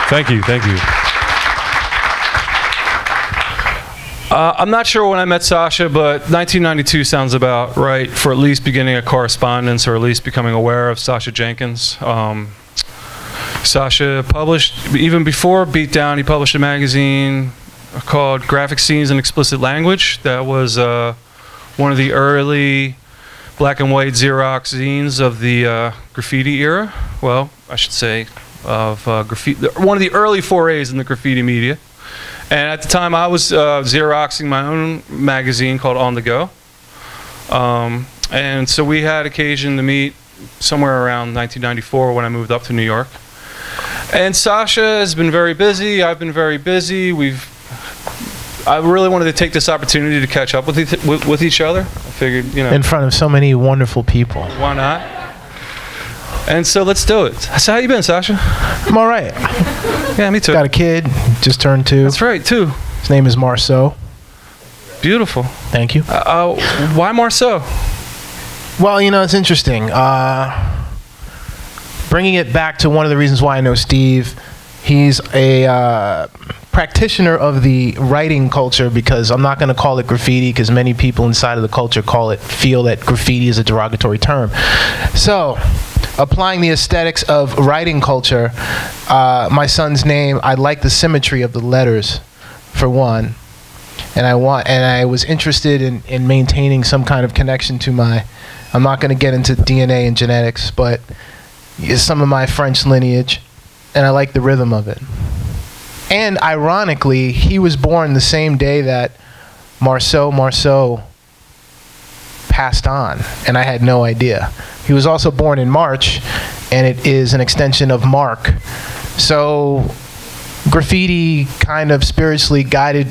Thank you, thank you. I'm not sure when I met Sacha, but 1992 sounds about right for at least beginning a correspondence or at least becoming aware of Sacha Jenkins. Sacha published, even before Beatdown, he published a magazine called Graphic Scenes and Explicit Language. That was one of the early black and white Xerox zines of the graffiti era. Well, I should say of graffiti, one of the early forays in the graffiti media. And at the time I was Xeroxing my own magazine called On The Go. And so we had occasion to meet somewhere around 1994 when I moved up to New York. And Sacha has been very busy, I've been very busy. I really wanted to take this opportunity to catch up with each other. I figured, you know. In front of so many wonderful people. Why not? And so let's do it. So how you been, Sacha? I'm all right. Yeah, me too. Got a kid, just turned 2. That's right, 2. His name is Marceau. Beautiful. Thank you. Why Marceau? Well, you know, it's interesting. Bringing it back to one of the reasons why I know Steve, he's a practitioner of the writing culture, because I'm not going to call it graffiti because many people inside of the culture feel that graffiti is a derogatory term. So, applying the aesthetics of writing culture, my son's name, I like the symmetry of the letters, for one, and I was interested in maintaining some kind of connection to I'm not going to get into DNA and genetics, but some of my French lineage, and I like the rhythm of it. And ironically, he was born the same day that Marceau passed on, and I had no idea. He was also born in March, and it is an extension of Mark. So graffiti kind of spiritually guided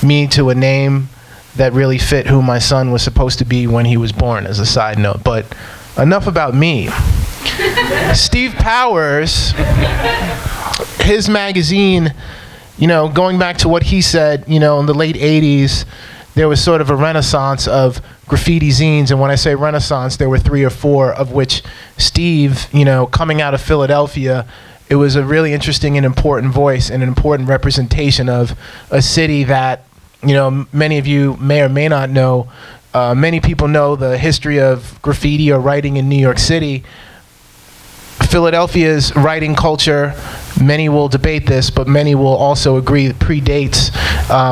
me to a name that really fit who my son was supposed to be when he was born, as a side note. But enough about me. Steve Powers, his magazine, you know, going back to what he said, you know, in the late 80s, there was sort of a renaissance of graffiti zines. And when I say renaissance, there were 3 or 4, of which Steve, you know, coming out of Philadelphia, it was a really interesting and important voice and an important representation of a city that, you know, many of you may or may not know. Many people know the history of graffiti or writing in New York City. Philadelphia's writing culture, many will debate this, but many will also agree it predates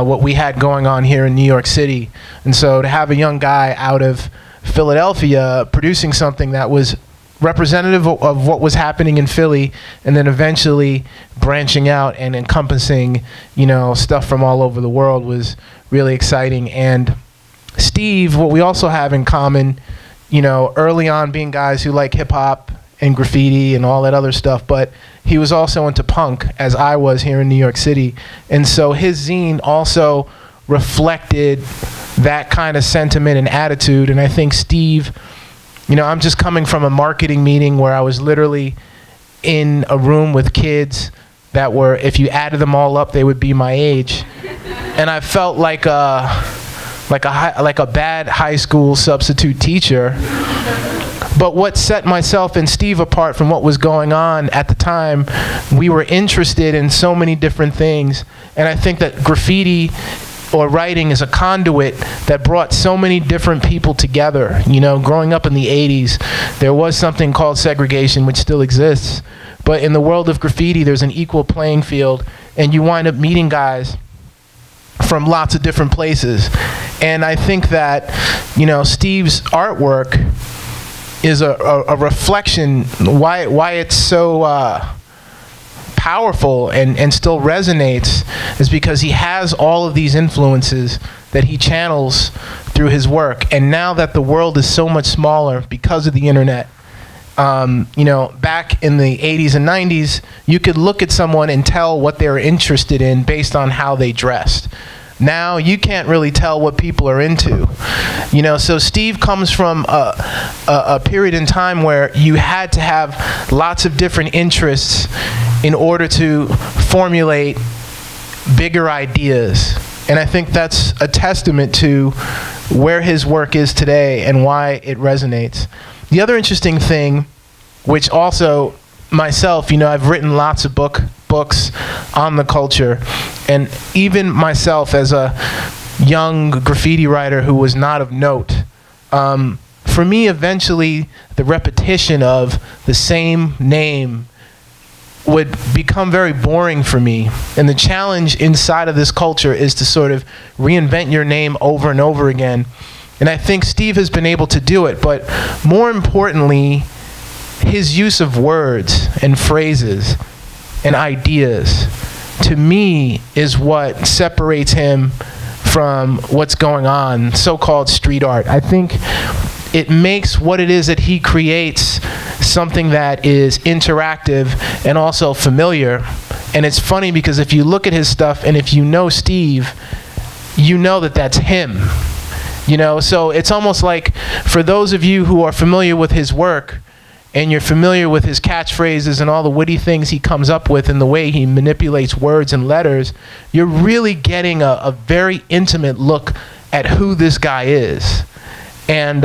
what we had going on here in New York City. And so to have a young guy out of Philadelphia producing something that was representative of what was happening in Philly, and then eventually branching out and encompassing, you know, stuff from all over the world, was really exciting. And Steve, what we also have in common, you know, early on being guys who like hip hop and graffiti and all that other stuff, but he was also into punk, as I was here in New York City. And so his zine also reflected that kind of sentiment and attitude. And I think Steve, you know, I'm just coming from a marketing meeting where I was literally in a room with kids that were, if you added them all up, they would be my age. And I felt like a bad high school substitute teacher. But what set myself and Steve apart from what was going on at the time, we were interested in so many different things. And I think that graffiti or writing is a conduit that brought so many different people together. You know, growing up in the 80s, there was something called segregation, which still exists. But in the world of graffiti, there's an equal playing field, and you wind up meeting guys from lots of different places. And I think that, you know, Steve's artwork is a reflection why it's so powerful and still resonates, is because he has all of these influences that he channels through his work. And now that the world is so much smaller because of the internet, you know, back in the 80s and 90s, you could look at someone and tell what they were interested in based on how they dressed. Now you can't really tell what people are into, you know. So Steve comes from a period in time where you had to have lots of different interests in order to formulate bigger ideas. And I think that's a testament to where his work is today and why it resonates. The other interesting thing, which also myself, you know, I've written lots of books books on the culture. And even myself, as a young graffiti writer who was not of note, for me, eventually, the repetition of the same name would become very boring for me. And the challenge inside of this culture is to sort of reinvent your name over and over again. And I think Steve has been able to do it, but more importantly, his use of words and phrases and ideas, to me, is what separates him from what's going on, so-called street art. I think it makes what it is that he creates something that is interactive and also familiar. And it's funny because if you look at his stuff and if you know Steve, you know that that's him. You know, so it's almost like, for those of you who are familiar with his work and you're familiar with his catchphrases and all the witty things he comes up with and the way he manipulates words and letters, you're really getting a very intimate look at who this guy is. And,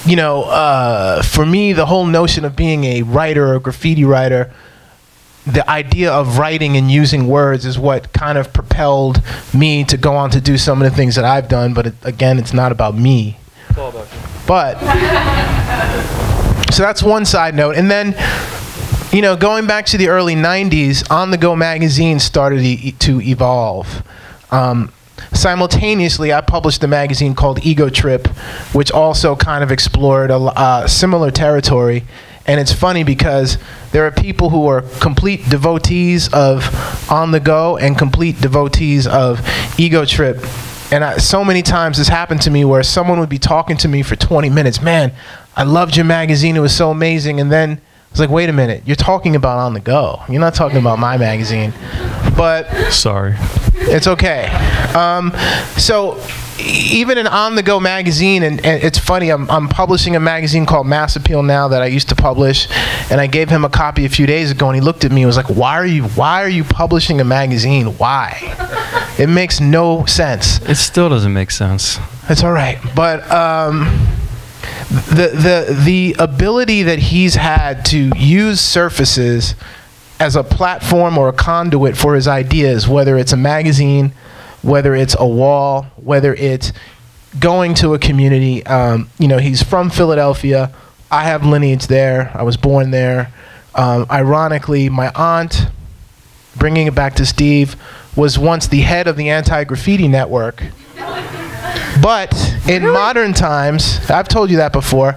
you know, for me, the whole notion of being a writer or a graffiti writer, the idea of writing and using words is what kind of propelled me to go on to do some of the things that I've done. But again, it's not about me. It's all about you. But, so that's one side note. And then, you know, going back to the early 90s, On The Go magazine started to evolve. Simultaneously, I published a magazine called Ego Trip, which also kind of explored a similar territory. And it's funny because there are people who are complete devotees of On The Go and complete devotees of Ego Trip. And so many times this happened to me where someone would be talking to me for 20 minutes. Man, I loved your magazine. It was so amazing. And then I was like, wait a minute. You're talking about On The Go. You're not talking about my magazine. But sorry. It's okay. So even in On The Go magazine, and it's funny, I'm publishing a magazine called Mass Appeal now that I used to publish, and I gave him a copy a few days ago, and he looked at me and was like, why are you publishing a magazine? Why? It makes no sense. It still doesn't make sense. It's all right. But the ability that he's had to use surfaces as a platform or a conduit for his ideas, whether it's a magazine, whether it's a wall, whether it's going to a community. You know, he's from Philadelphia. I have lineage there. I was born there. Ironically, my aunt, bringing it back to Steve, was once the head of the Anti-Graffiti Network. But in modern times, I've told you that before,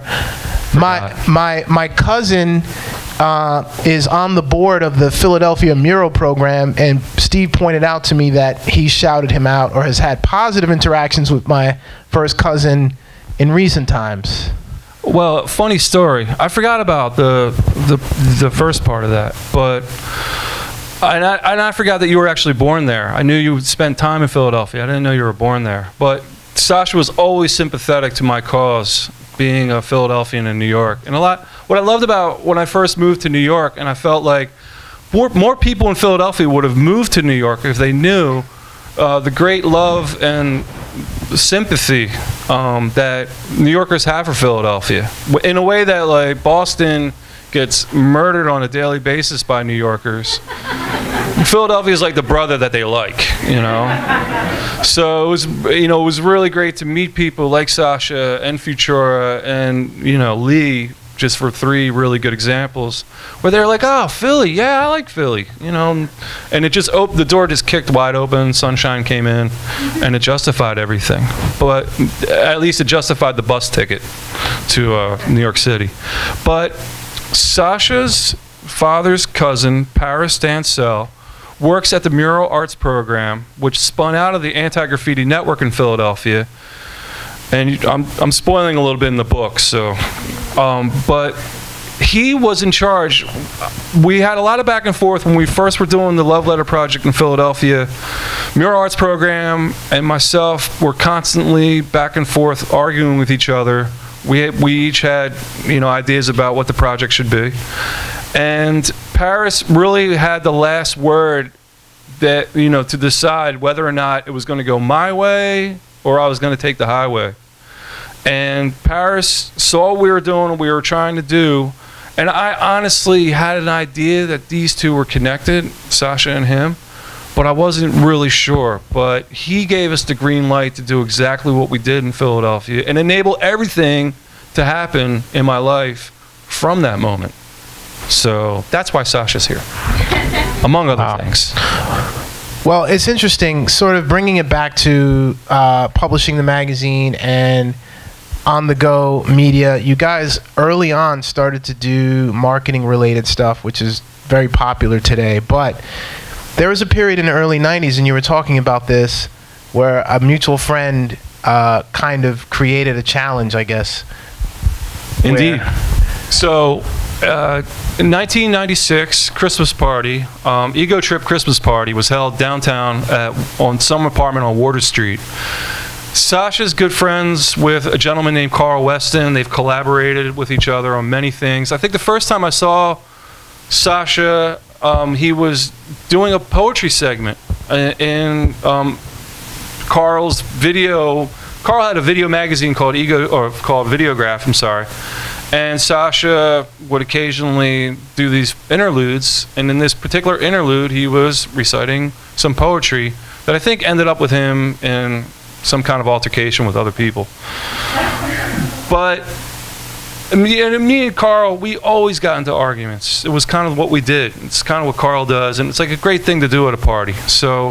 my cousin is on the board of the Philadelphia mural program, and Steve pointed out to me that he shouted him out or has had positive interactions with my first cousin in recent times. Well, funny story. I forgot about the first part of that, but I forgot that you were actually born there. I knew you spent time in Philadelphia. I didn't know you were born there. But Sacha was always sympathetic to my cause, being a Philadelphian in New York. And what I loved about when I first moved to New York, and I felt like more people in Philadelphia would have moved to New York if they knew the great love and sympathy that New Yorkers have for Philadelphia, in a way that like Boston gets murdered on a daily basis by New Yorkers. Philadelphia is like the brother that they like, you know. So it was, you know, it was really great to meet people like Sacha and Futura and, you know, Lee, just for three really good examples, where they're like, oh, Philly, yeah, I like Philly, you know. And it just opened, the door just kicked wide open, sunshine came in, and it justified everything. But at least it justified the bus ticket to New York City. But Sacha's father's cousin, Paris Stansel, works at the Mural Arts program, which spun out of the Anti-Graffiti Network in Philadelphia. And I'm spoiling a little bit in the book, so, but he was in charge. We had a lot of back and forth when we first were doing the Love Letter Project in Philadelphia. Mural Arts program and myself were constantly back and forth arguing with each other. We each had, you know, ideas about what the project should be. And Paris really had the last word, that, you know, to decide whether or not it was going to go my way or I was going to take the highway. And Paris saw what we were doing, what we were trying to do, And I honestly had an idea that these two were connected, Sacha and him, but I wasn't really sure. But he gave us the green light to do exactly what we did in Philadelphia and enable everything to happen in my life from that moment. So that's why Sacha's here, among other things. Well, it's interesting, sort of bringing it back to publishing the magazine and on-the-go media. You guys early on started to do marketing-related stuff, which is very popular today. But there was a period in the early 90s, and you were talking about this, where a mutual friend kind of created a challenge, I guess. Indeed. So in 1996, Christmas party, Ego Trip Christmas party was held downtown on some apartment on Water Street. Sacha's good friends with a gentleman named Carl Weston. They've collaborated with each other on many things. I think the first time I saw Sacha, he was doing a poetry segment in Carl's video. Carl had a video magazine called called Videograph, I'm sorry. And Sacha would occasionally do these interludes, and in this particular interlude, he was reciting some poetry that I think ended up with him in some kind of altercation with other people. But me and Carl, we always got into arguments. It was kind of what we did. It's kind of what Carl does, and it's like a great thing to do at a party. So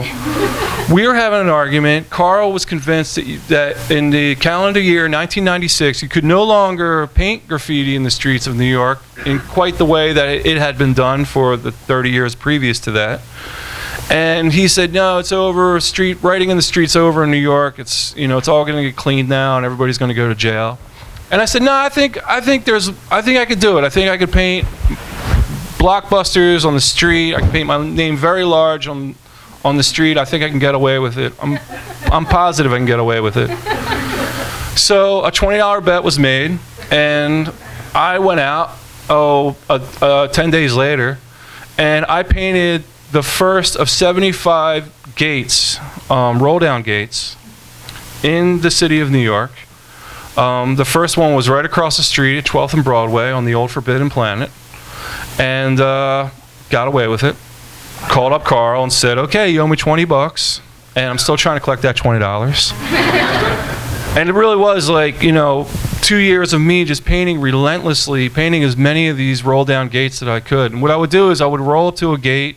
we were having an argument. Carl was convinced that in the calendar year 1996, you could no longer paint graffiti in the streets of New York in quite the way that it had been done for the 30 years previous to that. And he said, no, it's over. Writing in the streets over in New York. It's, you know, it's all going to get cleaned now, and everybody's going to go to jail. And I said, no, I think I could do it. I think I could paint blockbusters on the street. I can paint my name very large on the street. I think I can get away with it. I'm positive I can get away with it. So a $20 bet was made, and I went out 10 days later, and I painted the first of 75 gates, roll-down gates, in the city of New York. The first one was right across the street at 12th and Broadway on the old Forbidden Planet, and got away with it. Called up Carl and said, okay, you owe me $20, and I'm still trying to collect that $20. And it really was like, you know, 2 years of me just painting relentlessly, painting as many of these roll-down gates that I could. And what I would do is I would roll up to a gate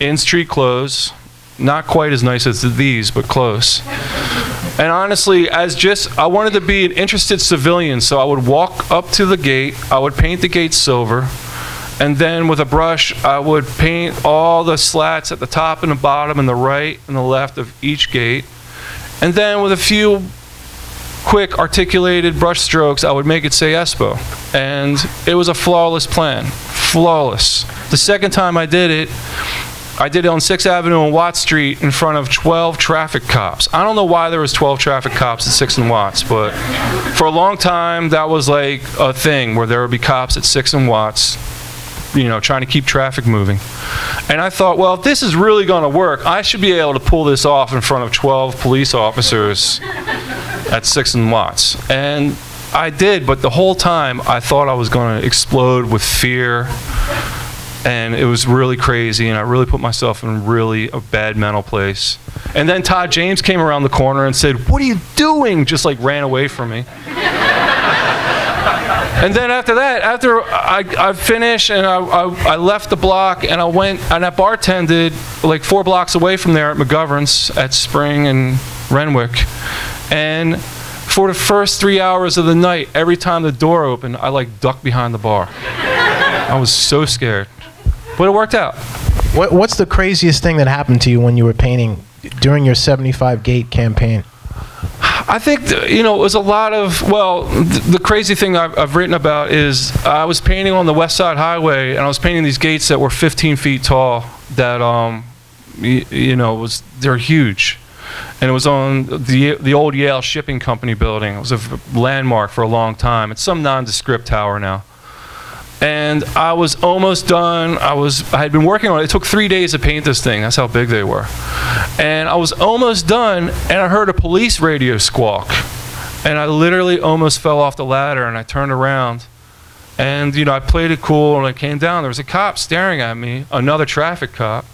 in street clothes, not quite as nice as these, but close. And honestly, I wanted to be an interested civilian, so I would walk up to the gate, I would paint the gate silver, and then with a brush, I would paint all the slats at the top and the bottom and the right and the left of each gate. And then with a few quick articulated brush strokes, I would make it say ESPO. And it was a flawless plan, flawless. The second time I did it on 6th Avenue and Watt Street in front of 12 traffic cops. I don't know why there was 12 traffic cops at 6th and Watts, but for a long time that was like a thing where there would be cops at 6th and Watts, you know, trying to keep traffic moving. And I thought, well, if this is really going to work, I should be able to pull this off in front of 12 police officers at 6th and Watts. And I did, but the whole time I thought I was going to explode with fear. And it was really crazy, and I really put myself in really a bad mental place. And then Todd James came around the corner and said, what are you doing? Just like ran away from me. And then after that, after I finished and I left the block and I went and I bartended like 4 blocks away from there at McGovern's at Spring and Renwick. And for the first 3 hours of the night, every time the door opened, I like ducked behind the bar. I was so scared. But it worked out. What's the craziest thing that happened to you when you were painting during your 75 gate campaign? I think, you know, it was a lot of, well, the crazy thing I've written about is I was painting on the West Side Highway, and I was painting these gates that were 15 feet tall that, you know, they're huge. And it was on the old Yale Shipping Company building. It was a landmark for a long time. It's some nondescript tower now. And I was almost done. I had been working on it. It took 3 days to paint this thing. That's how big they were. And I was almost done, and I heard a police radio squawk. And I literally almost fell off the ladder, and I turned around. And, you know, I played it cool, and I came down. There was a cop staring at me, another traffic cop.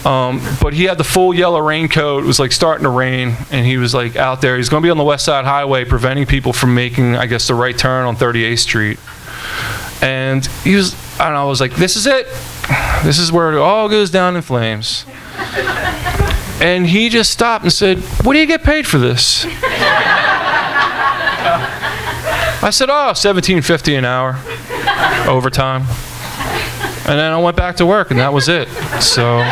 But he had the full yellow raincoat. It was like starting to rain, and he was like out there. He's going to be on the West Side Highway preventing people from making, I guess, the right turn on 38th Street. And he was, I don't know, I was like, this is it. This is where it all goes down in flames. And he just stopped and said, what do you get paid for this? I said, oh, $17.50 an hour, overtime. And then I went back to work, and that was it. So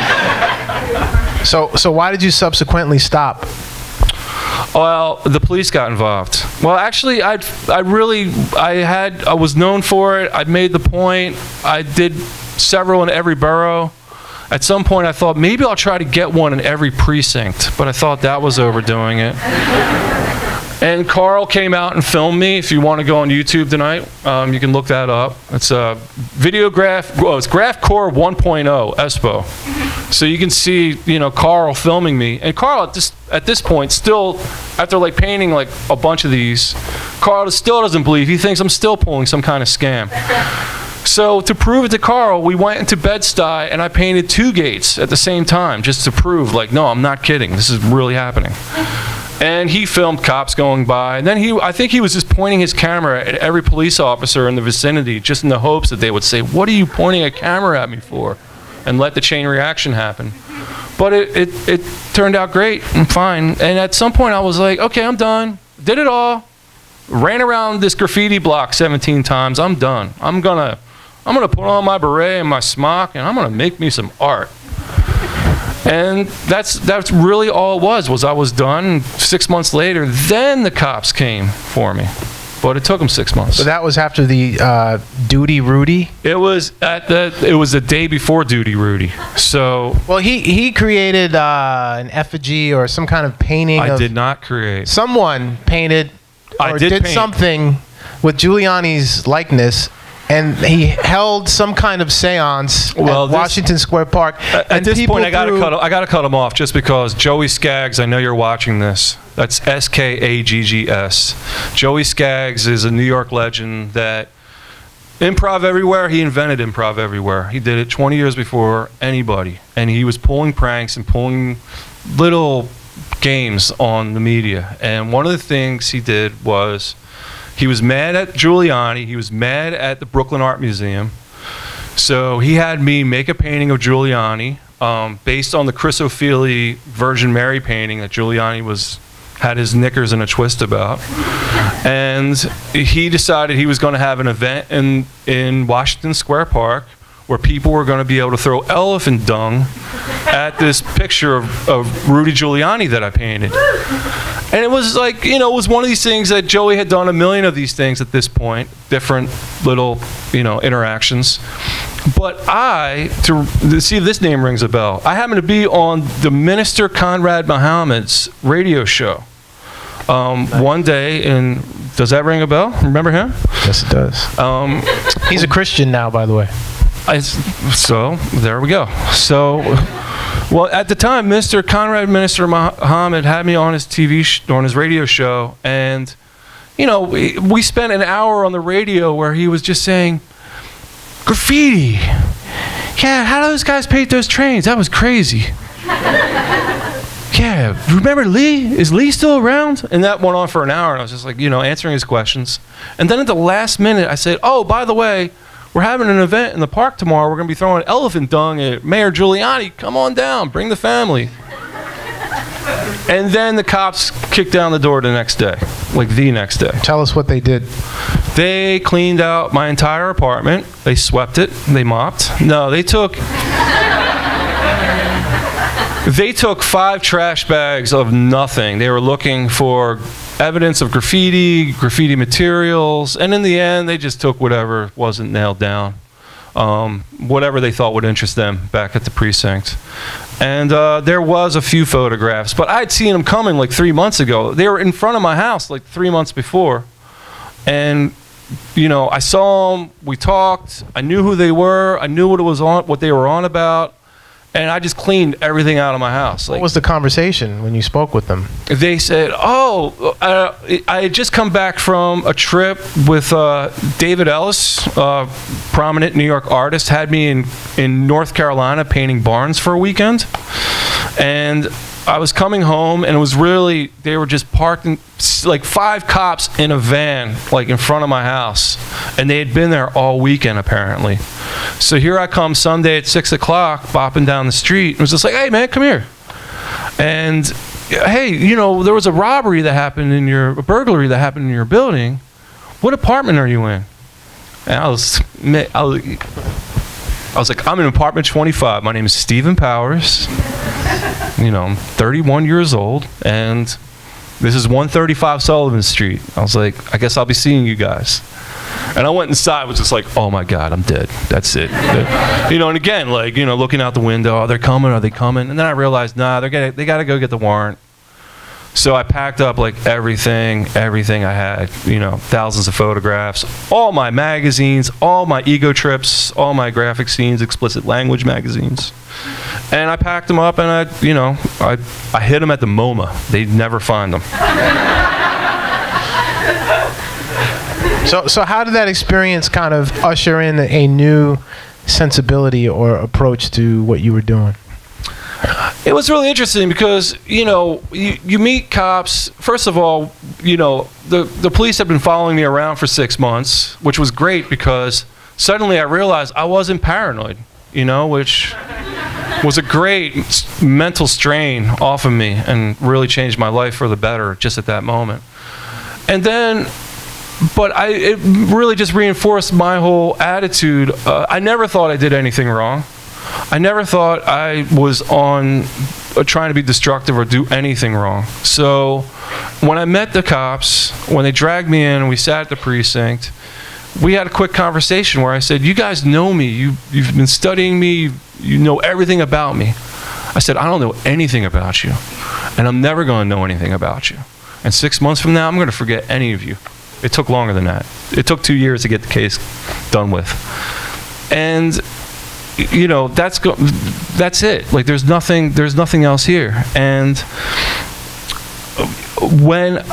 why did you subsequently stop? Well, the police got involved. Well, actually, I was known for it. I made the point. I did several in every borough. At some point, I thought maybe I'll try to get one in every precinct, but I thought that was overdoing it. And Carl came out and filmed me. If you want to go on YouTube tonight, you can look that up. It's a it's GraphCore 1.0 ESPO. So you can see, you know, Carl filming me. And Carl, at this point, still, after like painting like a bunch of these, Carl still doesn't believe. He thinks I'm still pulling some kind of scam. So to prove it to Carl, we went into Bed-Stuy and I painted 2 gates at the same time, just to prove, like, no, I'm not kidding. This is really happening. And he filmed cops going by. And then I think he was just pointing his camera at every police officer in the vicinity, just in the hopes that they would say, what are you pointing a camera at me for? And let the chain reaction happen. But it turned out great and fine. And at some point I was like, okay, I'm done. Did it all. Ran around this graffiti block 17 times. I'm done. I'm gonna put on my beret and my smock, and I'm gonna make me some art. And that's really all it was I was done. 6 months later, then the cops came for me. But it took them 6 months. So that was after the Duty Rudy? It was the day before Duty Rudy. So well, he created an effigy or some kind of painting. I did not create. Someone painted or did paint something with Giuliani's likeness. And he held some kind of seance at Washington Square Park. At this point, I gotta cut him off just because Joey Skaggs. I know you're watching this. That's Skaggs. Joey Skaggs is a New York legend that improv everywhere. He invented improv everywhere. He did it 20 years before anybody, and he was pulling pranks and pulling little games on the media. And one of the things he did was, he was mad at Giuliani. He was mad at the Brooklyn Art Museum. So he had me make a painting of Giuliani based on the Chris O'Feely Virgin Mary painting that Giuliani had his knickers in a twist about. And he decided he was going to have an event in Washington Square Park where people were going to be able to throw elephant dung at this picture of Rudy Giuliani that I painted. And it was like, you know, it was one of these things that Joey had done a million of these things at this point, different little, you know, interactions. But to see if this name rings a bell, I happened to be on the Minister Conrad Muhammad's radio show one day, and does that ring a bell? Remember him? Yes, it does. He's a Christian now, by the way. So there we go. So, well, at the time, Minister Muhammad had me on his on his radio show, and you know, we spent an hour on the radio where he was just saying, graffiti. Yeah, how do those guys paint those trains? That was crazy. Yeah, remember Lee? Is Lee still around? And that went on for an hour, and I was just like, you know, answering his questions. And then at the last minute, I said, oh, by the way, we're having an event in the park tomorrow. We're going to be throwing elephant dung at Mayor Giuliani. Come on down. Bring the family. And then the cops kicked down the door the next day, like the next day. Tell us what they did. They cleaned out my entire apartment. They swept it. They mopped. No, they took 5 trash bags of nothing. They were looking for evidence of graffiti materials, and in the end, they just took whatever wasn't nailed down, whatever they thought would interest them back at the precinct. And there was a few photographs, but I'd seen them coming like 3 months ago. They were in front of my house like 3 months before, and you know, I saw them. We talked. I knew who they were. I knew what they were on about. And I just cleaned everything out of my house. What was the conversation when you spoke with them? They said, oh, I had just come back from a trip with David Ellis, prominent New York artist, had me in North Carolina painting barns for a weekend. And I was coming home, and it was really, they were just parked in, like 5 cops in a van, like in front of my house. And they had been there all weekend, apparently. So here I come Sunday at 6 o'clock, bopping down the street. And it was just like, hey, man, come here. And, hey, you know, there was a robbery that happened a burglary that happened in your building. What apartment are you in? And I was like, I'm in apartment 25. My name is Stephen Powers. You know, I'm 31 years old, and this is 135 Sullivan Street. I was like, I guess I'll be seeing you guys. And I went inside, was just like, oh my God, I'm dead. That's it. You know, and again, like, you know, looking out the window, are they coming? Are they coming? And then I realized, nah, they got to go get the warrant. So I packed up like everything I had, you know, thousands of photographs, all my magazines, all my ego trips, all my graphic scenes, explicit language magazines. And I packed them up, and I hid them at the MoMA. They'd never find them. So how did that experience kind of usher in a new sensibility or approach to what you were doing? It was really interesting because, you know, you meet cops. First of all, you know, the police have been following me around for 6 months, which was great because suddenly I realized I wasn't paranoid, you know, which was a great mental strain off of me and really changed my life for the better just at that moment. And then, but it really just reinforced my whole attitude. I never thought I did anything wrong. I never thought I was on trying to be destructive or do anything wrong. So when I met the cops, when they dragged me in and we sat at the precinct, we had a quick conversation where I said, you guys know me. You've been studying me. You know everything about me. I said, I don't know anything about you, and I'm never going to know anything about you. And 6 months from now, I'm going to forget any of you. It took longer than that. It took 2 years to get the case done with. And you know, that's it. Like, there's nothing else here. And when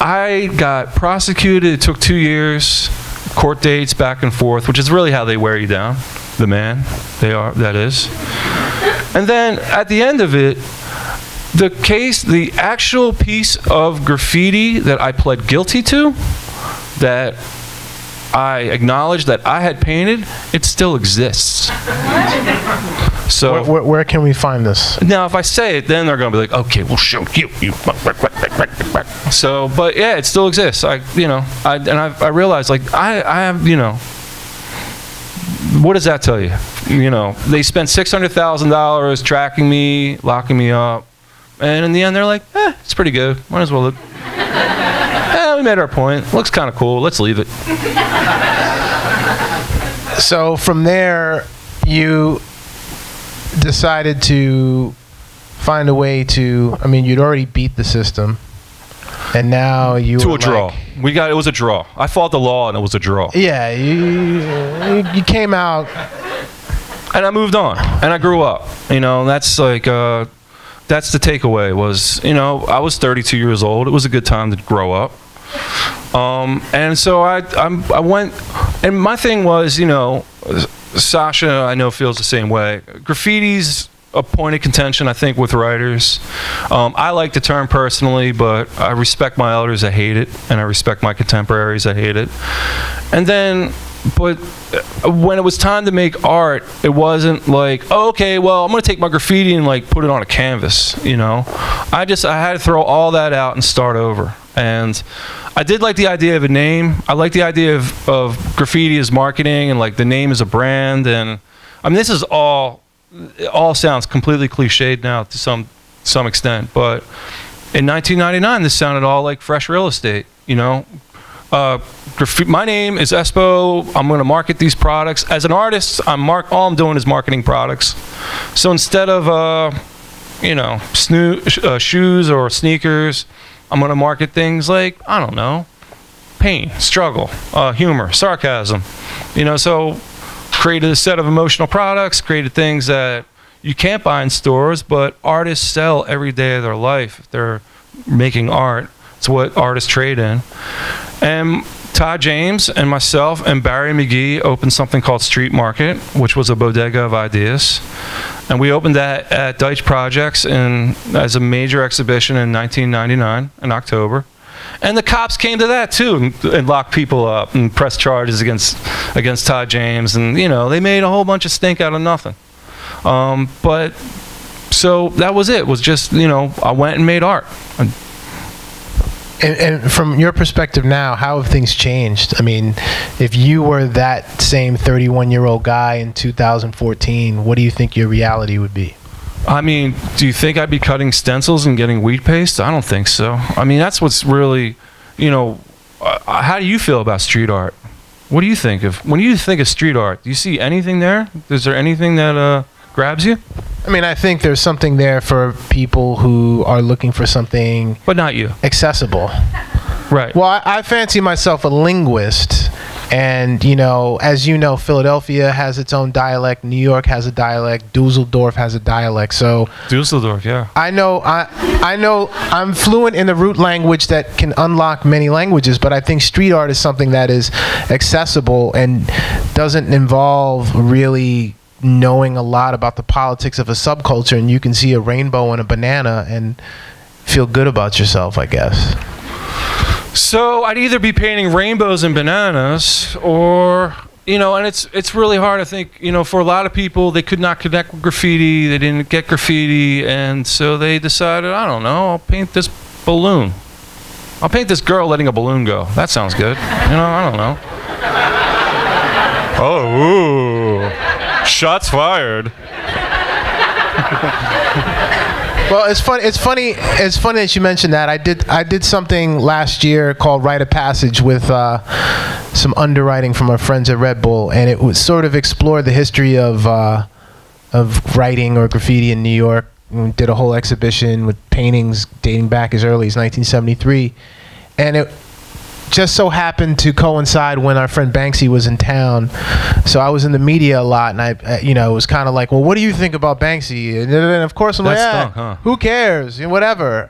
I got prosecuted, it took 2 years, court dates back and forth, which is really how they wear you down. The man, that is. And then at the end of it, the actual piece of graffiti that I pled guilty to, that I acknowledged that I had painted, it still exists. So where can we find this? Now, if I say it, then they're going to be like, okay, we'll show you. So, but yeah, it still exists. I realized, like, I have, you know, what does that tell you? You know, they spent $600,000 tracking me, locking me up, and in the end, they're like, it's pretty good. Might as well look. We made our point. Looks kind of cool. Let's leave it. So from there, you decided to find a way to, I mean, you'd already beat the system, and now you to were a draw. It was a draw. I fought the law, and it was a draw. Yeah, you came out. And I moved on, and I grew up. You know, that's like, that's the takeaway was, you know, I was 32 years old. It was a good time to grow up. And so I went, and my thing was, you know, Sacha, I know, feels the same way. Graffiti's a point of contention, I think, with writers. I like the term personally, but I respect my elders that hate it, and I respect my contemporaries that hate it. And then, but when it was time to make art, it wasn't like, oh, okay, well, I'm going to take my graffiti and like put it on a canvas, you know. I had to throw all that out and start over. And I did like the idea of a name. I like the idea of graffiti as marketing and like the name as a brand. And I mean, this is all sounds completely cliched now to some extent. But in 1999, this sounded all like fresh real estate, you know. My name is ESPO. I'm going to market these products. As an artist, all I'm doing is marketing products. So instead of, you know, shoes or sneakers, I'm going to market things like, I don't know, pain, struggle, humor, sarcasm. You know, so created a set of emotional products, created things that, you can't buy in stores, but artists sell every day of their life. If they're making art, it's what artists trade in. And Todd James and myself and Barry McGee opened something called Street Market, which was a bodega of ideas. And we opened that at Deitch Projects as a major exhibition in 1999 in October. And the cops came to that too and locked people up and pressed charges against Todd James. And, you know, they made a whole bunch of stink out of nothing. But so that was it. It was just, you know, I went and made art. And from your perspective now, how have things changed? I mean, if you were that same 31-year-old guy in 2014, what do you think your reality would be? I mean, do you think I'd be cutting stencils and getting wheat paste? I don't think so. I mean, that's what's really, you know, how do you feel about street art? What do you think of, when you think of street art, do you see anything there? Is there anything that grabs you? I mean, I think there's something there for people who are looking for something, but not you, accessible. Right. Well, I fancy myself a linguist, and, you know, as you know, Philadelphia has its own dialect, New York has a dialect, Dusseldorf has a dialect. So Dusseldorf, yeah. I know I'm fluent in the root language that can unlock many languages, but I think street art is something that is accessible and doesn't involve really knowing a lot about the politics of a subculture, and you can see a rainbow and a banana and feel good about yourself, I guess. So I'd either be painting rainbows and bananas, or, you know, and it's really hard. I think, you know, for a lot of people, they could not connect with graffiti. They didn't get graffiti, and so they decided, I don't know, I'll paint this balloon. I'll paint this girl letting a balloon go. That sounds good. You know, I don't know. Oh, ooh. Shots fired. Well, it's funny that you mentioned that. I did something last year called Rite of Passage with some underwriting from our friends at Red Bull, and it would sort of explore the history of writing or graffiti in New York. We did a whole exhibition with paintings dating back as early as 1973, and it just so happened to coincide when our friend Banksy was in town. So I was in the media a lot, and I you know, it was kind of like, well, what do you think about Banksy? And of course I'm like, yeah, huh? Who cares? You know, whatever.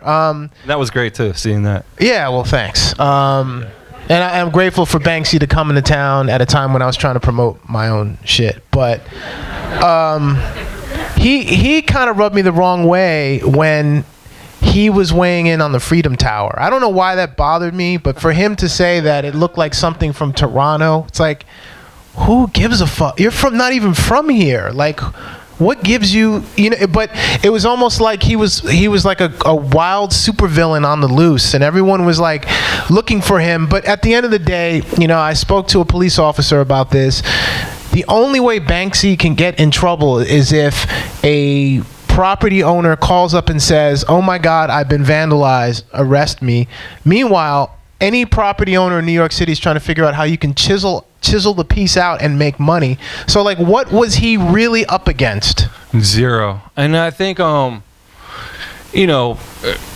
That was great too, seeing that. Yeah, well, thanks. And I'm grateful for Banksy to come into town at a time when I was trying to promote my own shit. But he kind of rubbed me the wrong way when he was weighing in on the Freedom Tower. I don't know why that bothered me, but for him to say that it looked like something from Toronto, it's like, who gives a fuck? You're not even from here. Like, what gives you, you know? But it was almost like he was like a wild supervillain on the loose, and everyone was like looking for him. But at the end of the day, you know, I spoke to a police officer about this. The only way Banksy can get in trouble is if a property owner calls up and says, oh my God, I've been vandalized, arrest me. Meanwhile, any property owner in New York City is trying to figure out how you can chisel the piece out and make money. So, like, what was he really up against? Zero. And I think, you know,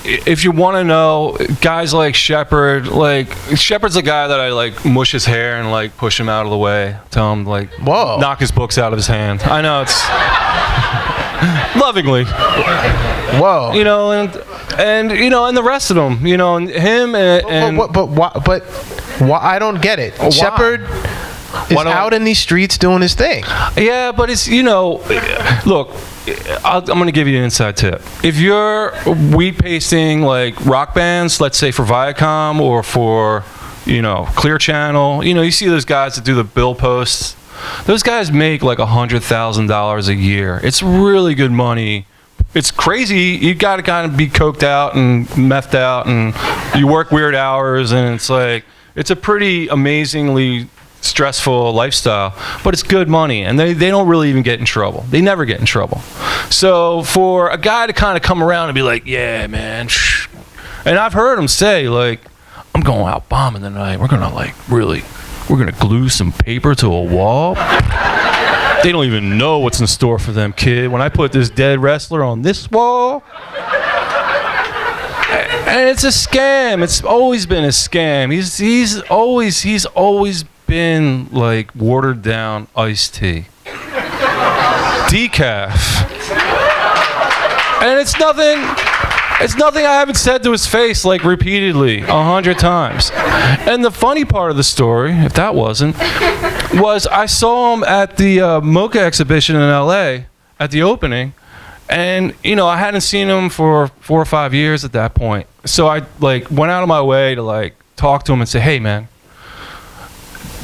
if you want to know, guys like Shepard, like, Shepard's a guy that I, like, mush his hair and, like, push him out of the way. Tell him, like, whoa, knock his books out of his hand. I know, it's lovingly. Whoa. You know, and you know, and the rest of them, you know, and him and but why, I don't get it. Why? Shepard is out in these streets doing his thing. Yeah, but it's, you know, look, I'm going to give you an inside tip. If you're wheat pasting like rock bands, let's say for Viacom or for, you know, Clear Channel, you know, you see those guys that do the bill posts. Those guys make like $100,000 a year. It's really good money. It's crazy. You got to kind of be coked out and methed out, and you work weird hours, and it's like, it's a pretty amazingly stressful lifestyle, but it's good money, and they don't really even get in trouble. They never get in trouble. So for a guy to kind of come around and be like, yeah, man, shh. And I've heard him say, like, I'm going out bombing tonight. We're gonna, like, really, we're gonna glue some paper to a wall. They don't even know what's in store for them, kid. When I put this dead wrestler on this wall, and it's a scam. It's always been a scam. He's always been like watered down iced tea, decaf. And it's nothing I haven't said to his face like repeatedly 100 times. And the funny part of the story, if that wasn't, was I saw him at the Mocha exhibition in LA at the opening. And, you know, I hadn't seen him for 4 or 5 years at that point. So I, like, went out of my way to, like, talk to him and say, hey, man,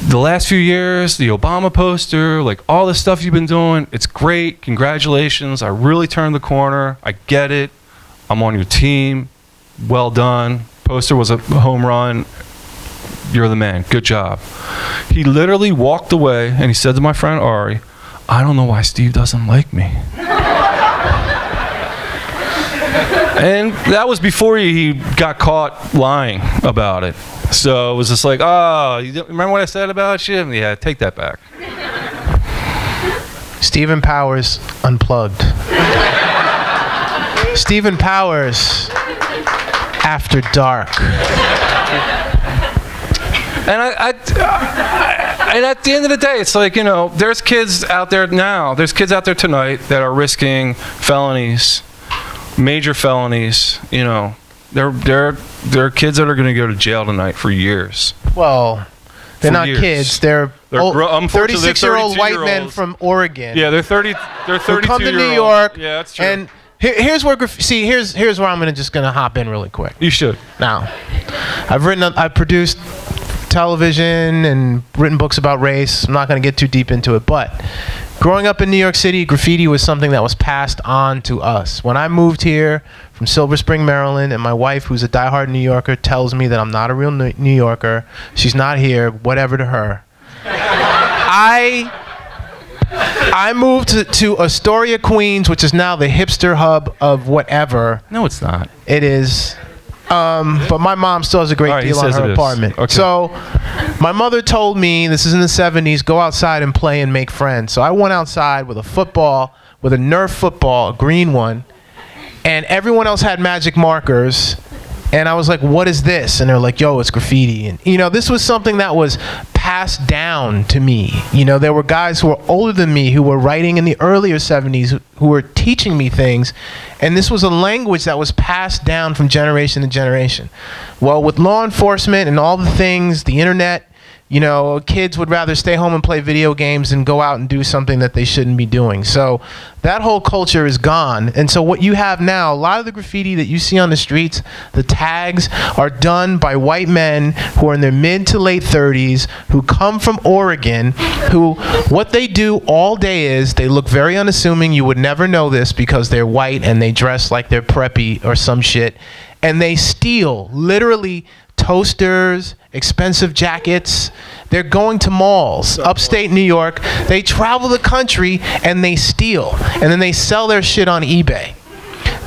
the last few years, the Obama poster, like, all this stuff you've been doing, it's great. Congratulations. I really turned the corner. I get it. I'm on your team. Well done. Poster was a home run. You're the man. Good job. He literally walked away, and he said to my friend Ari, I don't know why Steve doesn't like me. And that was before he got caught lying about it. So it was just like, oh, you remember what I said about you? Yeah, take that back. Stephen Powers Unplugged. Stephen Powers After Dark. And and at the end of the day, it's like, you know, there's kids out there now, there's kids out there tonight that are risking felonies, major felonies, you know. There are kids that are going to go to jail tonight for years. Well, they're not kids. They're 36-year-old white men from Oregon. Yeah, they're 32-year-olds. Come to New York. Yeah, that's true. And here's where here's where I'm just gonna hop in really quick. You should. Now, I've produced television and written books about race. I'm not gonna get too deep into it, but growing up in New York City, graffiti was something that was passed on to us. When I moved here from Silver Spring, Maryland, and my wife, who's a diehard New Yorker, tells me that I'm not a real New Yorker. She's not here, whatever to her. I moved to Astoria, Queens, which is now the hipster hub of whatever. No, it's not. It is. But my mom still has a great deal on her apartment. Okay. So my mother told me, this is in the 70s, go outside and play and make friends. So I went outside with a football, with a Nerf football, a green one, and everyone else had magic markers. And I was like, what is this? And they're like, yo, it's graffiti. And, you know, this was something that was passed down to me. You know, there were guys who were older than me who were writing in the earlier 70s who were teaching me things. And this was a language that was passed down from generation to generation. Well, with law enforcement and all the things, the internet, you know, kids would rather stay home and play video games than go out and do something that they shouldn't be doing. So that whole culture is gone. And so what you have now, a lot of the graffiti that you see on the streets, the tags are done by white men who are in their mid to late 30s, who come from Oregon, who what they do all day is they look very unassuming. You would never know this because they're white and they dress like they're preppy or some shit. And they steal, literally, toasters, expensive jackets. They're going to malls, upstate New York. They travel the country and they steal. And then they sell their shit on eBay.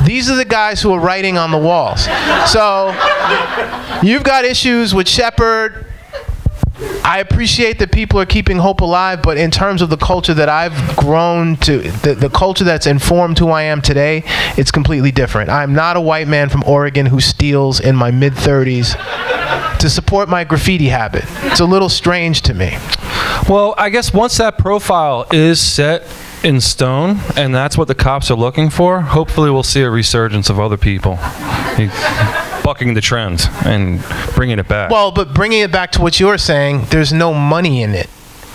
These are the guys who are writing on the walls. So you've got issues with Shepherd. I appreciate that people are keeping hope alive, but in terms of the culture that I've grown to, the culture that's informed who I am today, it's completely different. I'm not a white man from Oregon who steals in my mid-30s to support my graffiti habit. It's a little strange to me. Well, I guess once that profile is set in stone, and that's what the cops are looking for, hopefully we'll see a resurgence of other people bucking the trend and bringing it back. Well, but bringing it back to what you were saying, there's no money in it.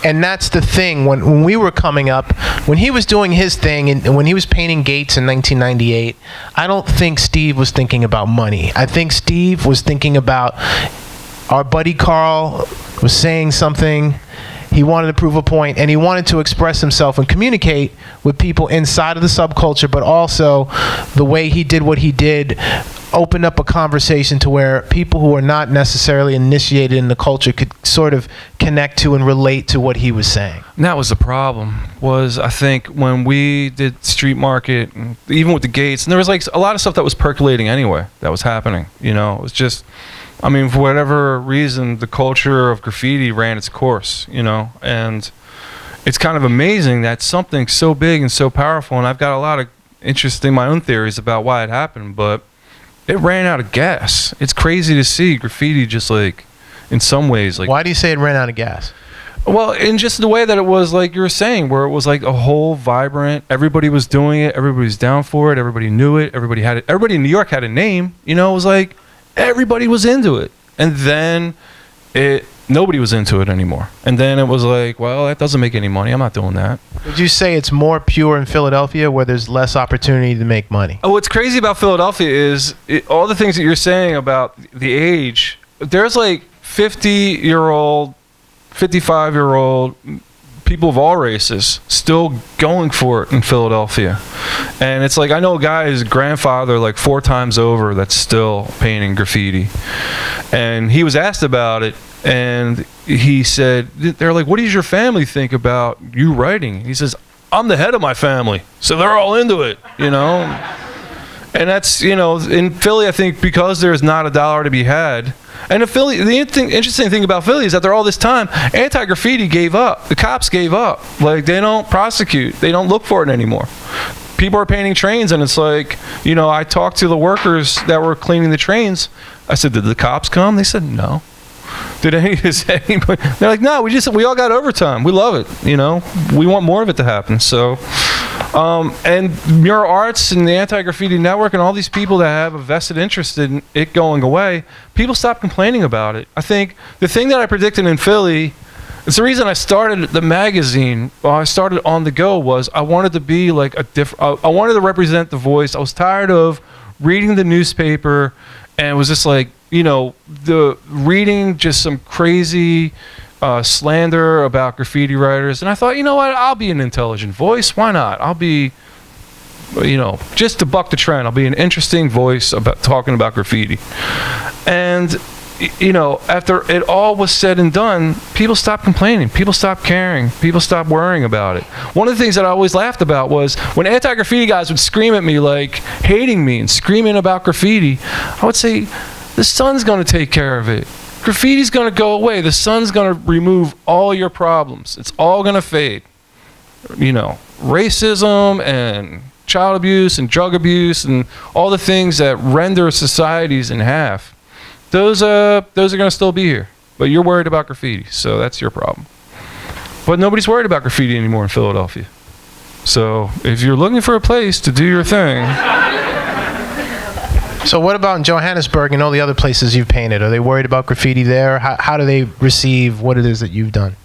And that's the thing. When we were coming up, when he was doing his thing, and when he was painting gates in 1998, I don't think Steve was thinking about money. I think Steve was thinking about, our buddy Carl was saying something, he wanted to prove a point, and he wanted to express himself and communicate with people inside of the subculture, but also the way he did what he did opened up a conversation to where people who are not necessarily initiated in the culture could sort of connect to and relate to what he was saying. And that was the problem, was I think when we did street market, and even with the gates, and there was like a lot of stuff that was percolating anyway, that was happening, you know, it was just, I mean, for whatever reason, the culture of graffiti ran its course, you know, and it's kind of amazing that something so big and so powerful, and I've got a lot of interesting, my own theories about why it happened, but it ran out of gas. It's crazy to see graffiti just like, in some ways, like... Why do you say it ran out of gas? Well, in just the way that it was, like you were saying, where it was like a whole vibrant, everybody was doing it, everybody was down for it, everybody knew it, everybody had it, everybody in New York had a name, you know, it was like everybody was into it. And then nobody was into it anymore. And then it was like, well, that doesn't make any money, I'm not doing that. Would you say it's more pure in Philadelphia where there's less opportunity to make money? Oh, what's crazy about Philadelphia is all the things that you're saying about the age, there's like 50-year-old, 55-year-old people of all races still going for it in Philadelphia. And it's like, I know a guy, his grandfather, like 4 times over, that's still painting graffiti. And he was asked about it, and he said, they're like, what does your family think about you writing? He says, I'm the head of my family, so they're all into it, you know? And that's, you know, in Philly, I think because there's not a dollar to be had. And in Philly, the interesting thing about Philly is that all this time, anti-graffiti gave up. The cops gave up. Like, they don't prosecute. They don't look for it anymore. People are painting trains, and it's like, you know, I talked to the workers that were cleaning the trains. I said, did the cops come? They said, no. Did anybody? They're like, no, we all got overtime. We love it, you know. We want more of it to happen. So, and Mural Arts and the Anti-Graffiti Network and all these people that have a vested interest in it going away, people stop complaining about it. I think the thing that I predicted in Philly, it's the reason I started the magazine, I started On The Go, was I wanted to be like a different, I wanted to represent the voice. I was tired of reading the newspaper, and it was just like, you know, reading just some crazy slander about graffiti writers. And I thought, you know what, I'll be an intelligent voice. Why not? I'll be, you know, just to buck the trend, I'll be an interesting voice about talking about graffiti. And, you know, after it all was said and done, people stopped complaining. People stopped caring. People stopped worrying about it. One of the things that I always laughed about was when anti-graffiti guys would scream at me, like hating me and screaming about graffiti, I would say, the sun's going to take care of it. Graffiti's going to go away. The sun's going to remove all your problems. It's all going to fade. You know, racism and child abuse and drug abuse and all the things that render societies in half. Those are going to still be here. But you're worried about graffiti, so that's your problem. But nobody's worried about graffiti anymore in Philadelphia. So if you're looking for a place to do your thing... So what about in Johannesburg and all the other places you've painted? Are they worried about graffiti there? How do they receive what it is that you've done?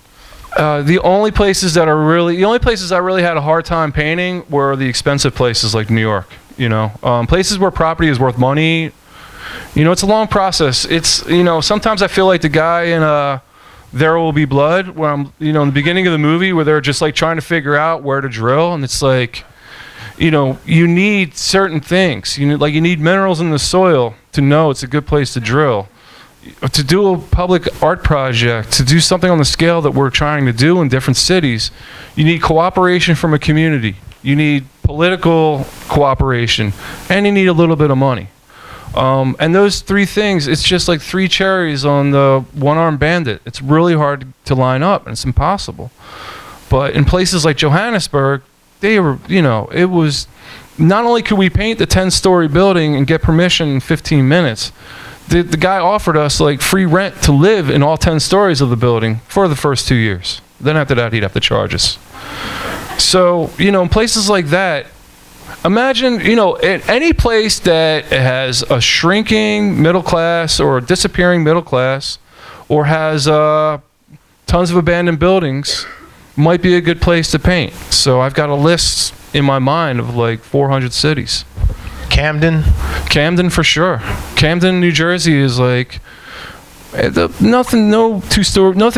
The only places I really had a hard time painting were the expensive places like New York. You know, places where property is worth money. You know, it's a long process. It's, you know, sometimes I feel like the guy in There Will Be Blood, where I'm, you know, in the beginning of the movie, where they're just like trying to figure out where to drill, and it's like, you know, you need certain things. You need minerals in the soil to know it's a good place to drill. To do a public art project, to do something on the scale that we're trying to do in different cities, you need cooperation from a community. You need political cooperation, and you need a little bit of money. And those 3 things, it's just like 3 cherries on the one-armed bandit. It's really hard to line up, and it's impossible. But in places like Johannesburg, they were, you know, it was, not only could we paint the 10-story building and get permission in 15 minutes, the guy offered us like free rent to live in all 10 stories of the building for the first 2 years. Then after that, he'd have to charge us. So, you know, in places like that, imagine, you know, in any place that has a shrinking middle class or a disappearing middle class or has tons of abandoned buildings, might be a good place to paint. So I've got a list in my mind of like 400 cities. Camden for sure. Camden, New Jersey is like nothing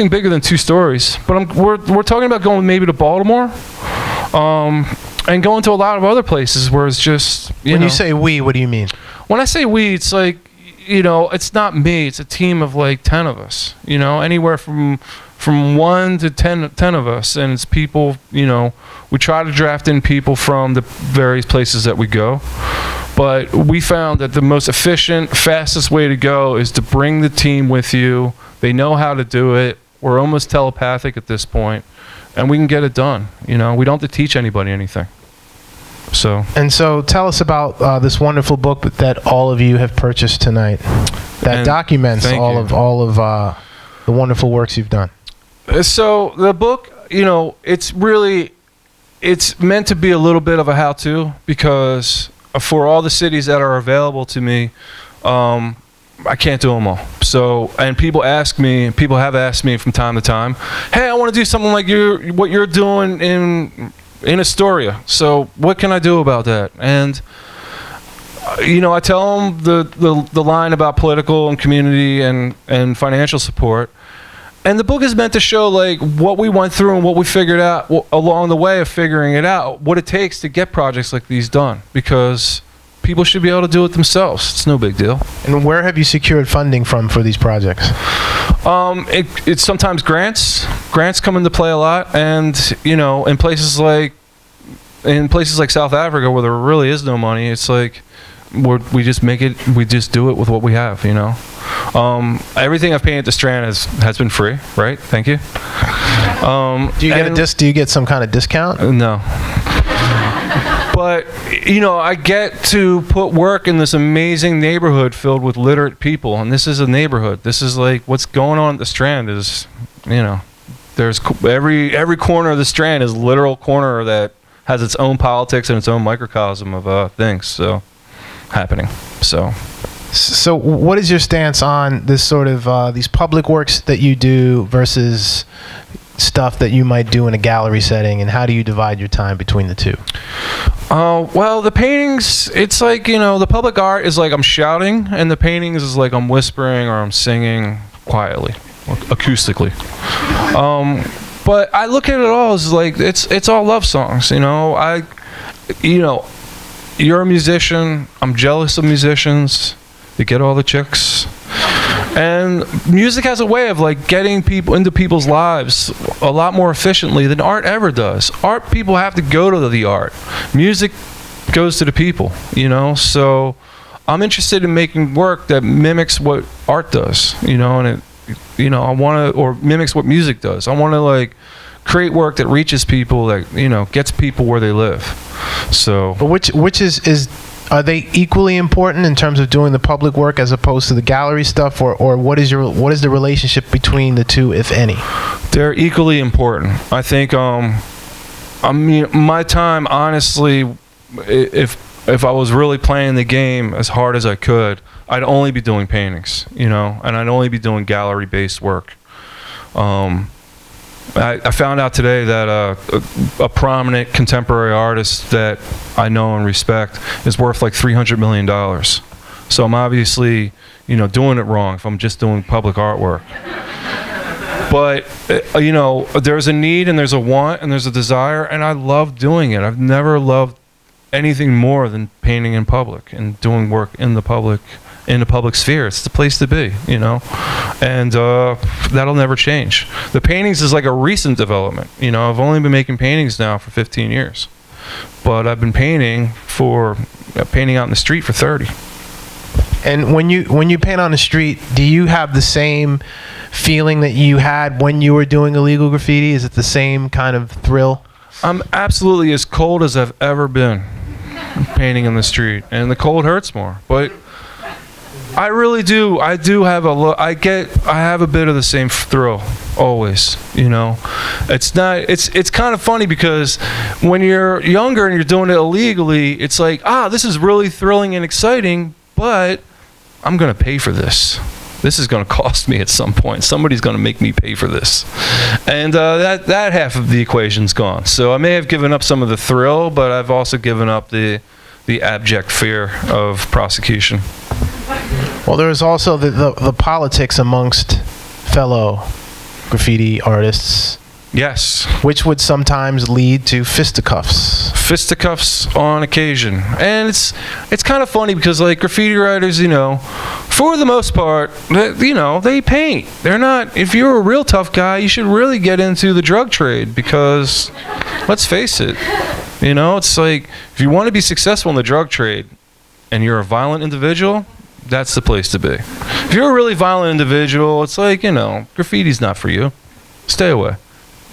bigger than 2 stories. But we're talking about going maybe to Baltimore, and going to a lot of other places where it's just, when you say we, what do you mean? When I say we, it's like, you know, it's not me. It's a team of like 10 of us. You know, anywhere from 1 to 10 of us, and it's people, you know, we try to draft in people from the various places that we go, but we found that the most efficient, fastest way to go is to bring the team with you. They know how to do it. We're almost telepathic at this point, and we can get it done. You know, we don't have to teach anybody anything. So tell us about this wonderful book that all of you have purchased tonight that documents all of the wonderful works you've done. So the book, you know, it's meant to be a little bit of a how-to, because for all the cities that are available to me, I can't do them all. So, and people have asked me from time to time, hey, I want to do something like what you're doing in Astoria. So what can I do about that? And you know, I tell them the line about political and community and financial support. And the book is meant to show like what we went through and what we figured out along the way of figuring it out, what it takes to get projects like these done, because people should be able to do it themselves. It's no big deal. And where have you secured funding from for these projects? It's sometimes grants. Grants come into play a lot, and you know, in places like South Africa where there really is no money, it's like we just do it with what we have, you know. Everything I've painted at the Strand has been free, right? Thank you. Do you get some kind of discount? No. But, you know, I get to put work in this amazing neighborhood filled with literate people, and this is a neighborhood. This is like what's going on at the Strand is, you know, there's every corner of the Strand is a literal corner that has its own politics and its own microcosm of things so happening. So what is your stance on this sort of these public works that you do versus stuff that you might do in a gallery setting, and how do you divide your time between the two? Well, the paintings, it's like, you know, the public art is like I'm shouting, and the paintings is like I'm whispering or I'm singing quietly, acoustically. But I look at it all as like it's all love songs, you know. You're a musician. I'm jealous of musicians. They get all the chicks. And music has a way of like getting people into people's lives a lot more efficiently than art ever does. Art, people have to go to the art. Music goes to the people, you know. So I'm interested in making work that mimics what art does, you know, and or mimics what music does. I want to like create work that reaches people, that, you know, gets people where they live. So, but which is are they equally important in terms of doing the public work as opposed to the gallery stuff, or what is the relationship between the two, if any? They're equally important. I think I mean, my time, honestly, if I was really playing the game as hard as I could, I'd only be doing paintings, you know, and I'd only be doing gallery-based work. I found out today that a prominent contemporary artist that I know and respect is worth like $300 million. So I'm obviously, you know, doing it wrong if I'm just doing public artwork. But, you know, there's a need and there's a want and there's a desire, and I love doing it. I've never loved anything more than painting in public and doing work in the public sphere. It's the place to be, you know, and that'll never change. The paintings is like a recent development, you know. I've only been making paintings now for 15 years, but I've been painting out in the street for 30. And when you paint on the street, do you have the same feeling that you had when you were doing illegal graffiti? Is it the same kind of thrill? I'm absolutely as cold as I've ever been painting in the street, and the cold hurts more, but I really do. I do have I have a bit of the same thrill always, you know. It's kind of funny because when you're younger and you're doing it illegally, it's like, this is really thrilling and exciting, but I'm going to pay for this. This is going to cost me at some point. Somebody's going to make me pay for this. And that half of the equation's gone. So I may have given up some of the thrill, but I've also given up the abject fear of prosecution. Well, there's also the politics amongst fellow graffiti artists. Yes. Which would sometimes lead to fisticuffs. Fisticuffs on occasion. And it's kind of funny because, like, graffiti writers, you know, for the most part, you know, they paint. They're not, if you're a real tough guy, you should really get into the drug trade because, let's face it, you know, it's like, if you want to be successful in the drug trade and you're a violent individual, that's the place to be. If you're a really violent individual, it's like, you know, graffiti's not for you. Stay away.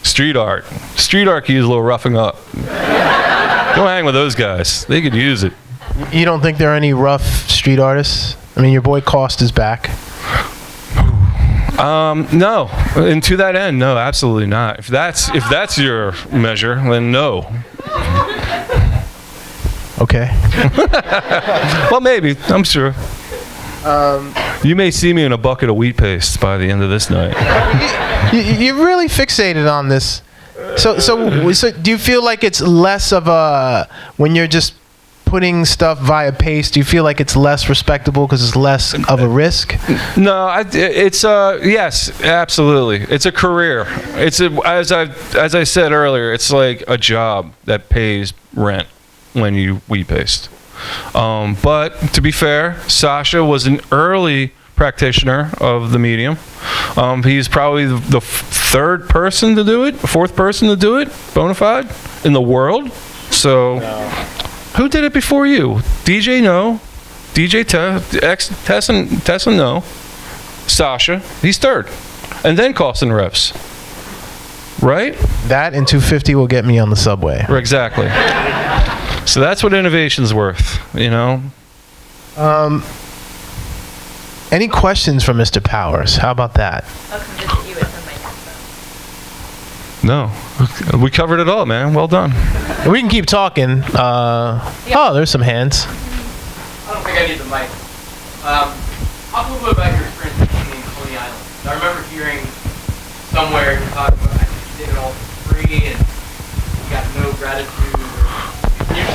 Street art can use a little roughing up. Don't hang with those guys. They could use it. You don't think there are any rough street artists? I mean, your boy Cost is back. No, and to that end, no, absolutely not. If that's your measure, then no. Okay. Well, maybe. I'm sure. You may see me in a bucket of wheat paste by the end of this night. You're really fixated on this. So do you feel like it's less of a, when you're just putting stuff via paste, do you feel like it's less respectable because it's less of a risk? No, it's yes, absolutely. It's a career. It's as I said earlier, it's like a job that pays rent when you wheat paste. But to be fair, Sacha was an early practitioner of the medium. He's probably the third person to do it, fourth person to do it, bona fide, in the world. So, who did it before you? DJ, no. DJ Tessa, no. Sacha, he's third. And then cost and revs. Right? That and 250 will get me on the subway. Exactly. So that's what innovation's worth, you know? Any questions from Mr. Powers? How about that? I'll come visit you with my No. headphones. We covered it all, man. Well done. We can keep talking. Oh, there's some hands. I don't think I need the mic. Talk a little bit about your experience in Coney Island. I remember hearing somewhere you were talking about you did it all for free and you got no gratitude.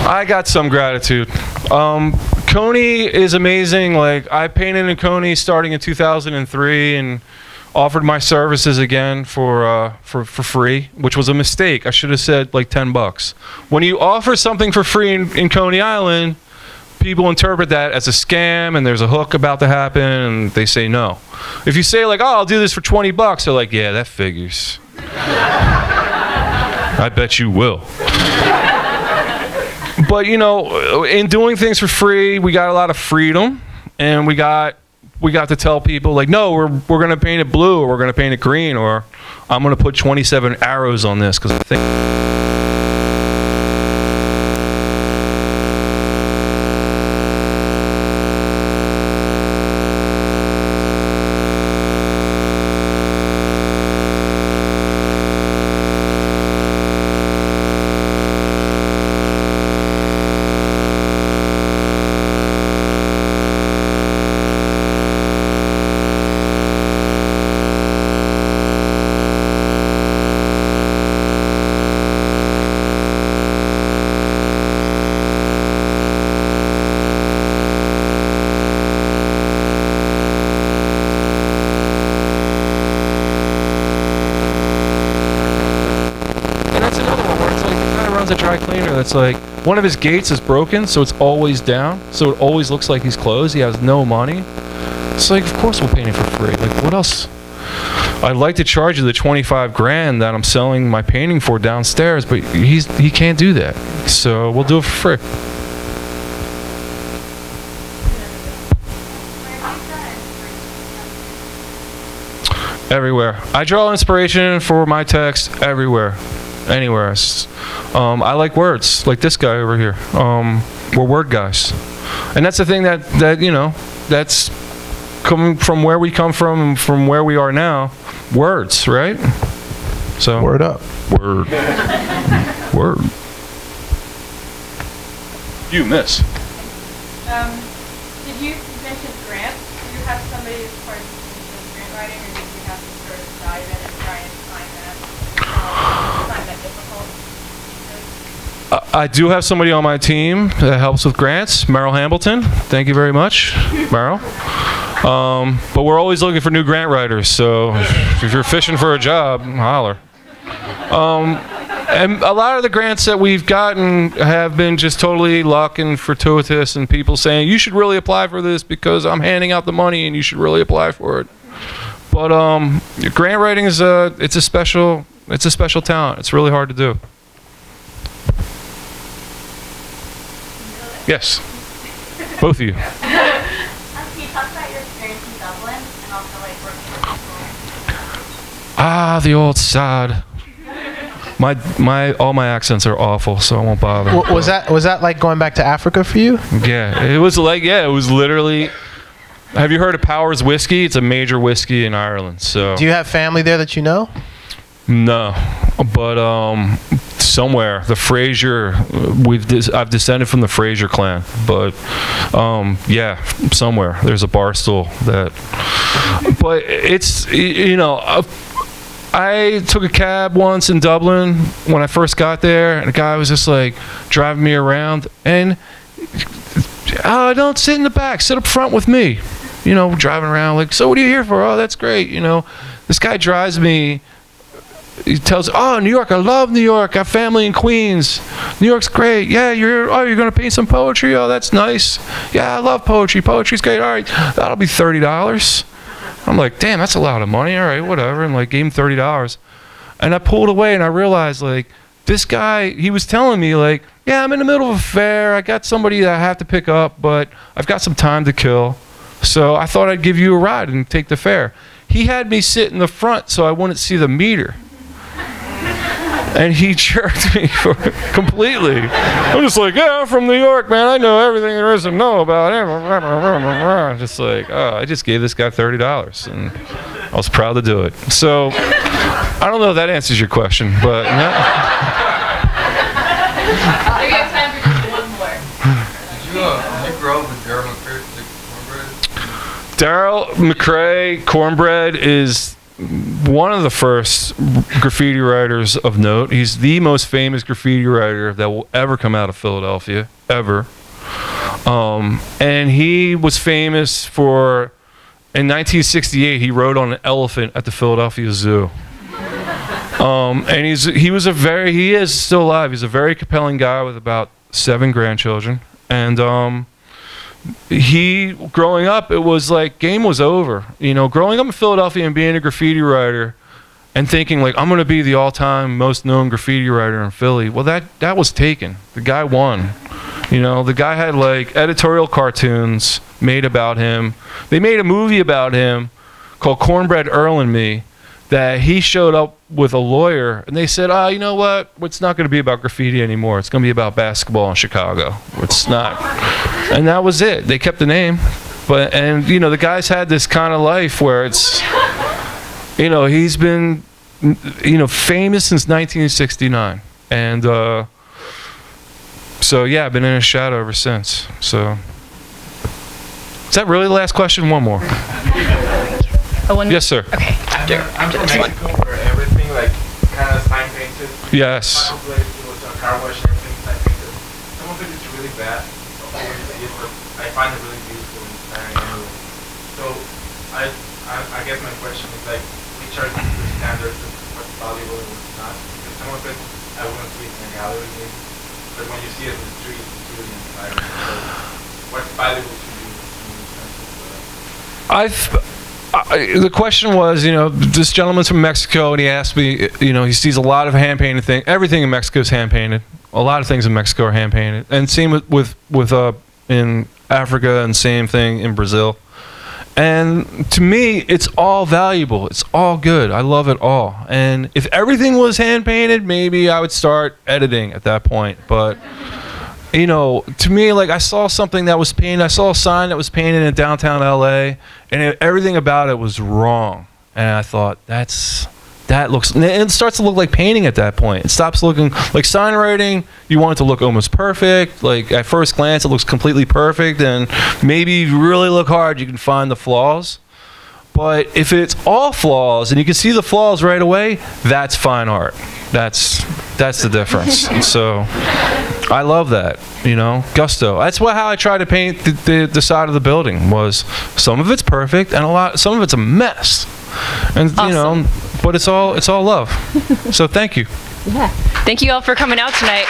I got some gratitude. Coney is amazing. Like, I painted in Coney starting in 2003 and offered my services again for free, which was a mistake. I should have said like $10. When you offer something for free in Coney Island, people interpret that as a scam and there's a hook about to happen and they say no. If you say like, oh, I'll do this for $20, they're like, yeah, that figures. I bet you will. But, you know, in doing things for free, we got a lot of freedom, and we got to tell people, like, no, we're going to paint it blue, or we're going to paint it green, or I'm going to put 27 arrows on this, because I think... a dry cleaner that's like, one of his gates is broken, so it's always down, so it always looks like he's closed. He has no money. It's like, of course we'll paint it for free. Like, what else? I'd like to charge you the 25 grand that I'm selling my painting for downstairs, but he can't do that. So we'll do it for free. Everywhere. I draw inspiration for my text everywhere. Anywhere. I like words, like this guy over here. We're word guys. And that's the thing that you know, that's coming from where we come from where we are now. Words, right? So word up. Word. Word. You miss. Did you mention grants? Do you have somebody as part of grant writing, or did you have to sort of dive in and try and find that? Find that difficult? I do have somebody on my team that helps with grants, Merrill Hambleton. Thank you very much, Merrill. But we're always looking for new grant writers, so if you're fishing for a job, holler. And a lot of the grants that we've gotten have been just totally luck and fortuitous, and people saying, you should really apply for this because I'm handing out the money and you should really apply for it. But grant writing is it's a special talent. It's really hard to do. Yes, both of you. Can you talk about your experience in Dublin and also like working with people? Ah, the old sod. All my accents are awful, so I won't bother. Was that like going back to Africa for you? Yeah, it was like, yeah, it was literally Have you heard of Powers Whiskey? It's a major whiskey in Ireland. So. Do you have family there that you know? No, but somewhere the Fraser. I've descended from the Fraser clan, but yeah, somewhere there's a bar stool that. But it's I took a cab once in Dublin when I first got there, and the guy was just like driving me around, and don't sit in the back, sit up front with me. Driving around like, so what are you here for? Oh, that's great. This guy drives me. He tells, oh, New York, I love New York. I have family in Queens. New York's great. Yeah, you're going to paint some poetry? Oh, that's nice. Yeah, I love poetry. Poetry's great. All right, that'll be $30. I'm like, damn, that's a lot of money. All right, whatever. And like, gave him $30. And I pulled away and I realized, like, this guy, he was telling me, like, yeah, I'm in the middle of a fair. I got somebody that I have to pick up, but I've got some time to kill. So I thought I'd give you a ride and take the fare. He had me sit in the front so I wouldn't see the meter. And he jerked me completely. I'm just like, yeah, I'm from New York, man. I know everything there is to know about it. Just like, I just gave this guy $30, and I was proud to do it. So, I don't know if that answers your question, but. Maybe have time for just one more. Did you grow up with Daryl McCray? Daryl McCray, Cornbread, is one of the first graffiti writers of note. He's the most famous graffiti writer that will ever come out of Philadelphia, ever. And he was famous for, in 1968, he rode on an elephant at the Philadelphia Zoo. And he is still alive. He's a very compelling guy with about 7 grandchildren. And growing up, it was like game was over. Growing up in Philadelphia and being a graffiti writer and thinking like I'm going to be the all-time most known graffiti writer in Philly. Well, that was taken. The guy won. The guy had like editorial cartoons made about him. They made a movie about him called Cornbread Earl and Me that he showed up with a lawyer and they said, you know what? It's not going to be about graffiti anymore. It's going to be about basketball in Chicago. It's not. And that was it. They kept the name. And the guy's had this kind of life where it's, he's been, famous since 1969. And so, yeah, I've been in his shadow ever since. So, is that really the last question? One more. Yes, sir. Okay, I'm from Mexico where everything like kind of sign painted. Yes. Final place, it was a car wash, everything sign painted. Some of it is really bad, but I find it really beautiful and inspiring anyway. So I guess my question is like, which are the standards of what's valuable and what's not? Because some of it I wouldn't see it in a gallery maybe, but when you see it in the street, it's really inspiring. So what's valuable to you in terms of the question was, this gentleman's from Mexico, and he asked me, he sees a lot of hand-painted things. Everything in Mexico is hand-painted. A lot of things in Mexico are hand-painted. And same with in Africa, and same thing in Brazil. And to me, it's all valuable. It's all good. I love it all. And if everything was hand-painted, maybe I would start editing at that point. But to me, like I saw something that was painted. I saw a sign that was painted in downtown LA, and everything about it was wrong. And I thought, that looks, and it starts to look like painting at that point. It stops looking like sign writing. You want it to look almost perfect. Like at first glance, it looks completely perfect, and maybe if you really look hard, you can find the flaws. But if it's all flaws and you can see the flaws right away, that's fine art. That's the difference. And so I love that, gusto. That's how I try to paint the side of the building. Was some of it's perfect and some of it's a mess, and awesome. But it's all love. So thank you. Yeah, thank you all for coming out tonight.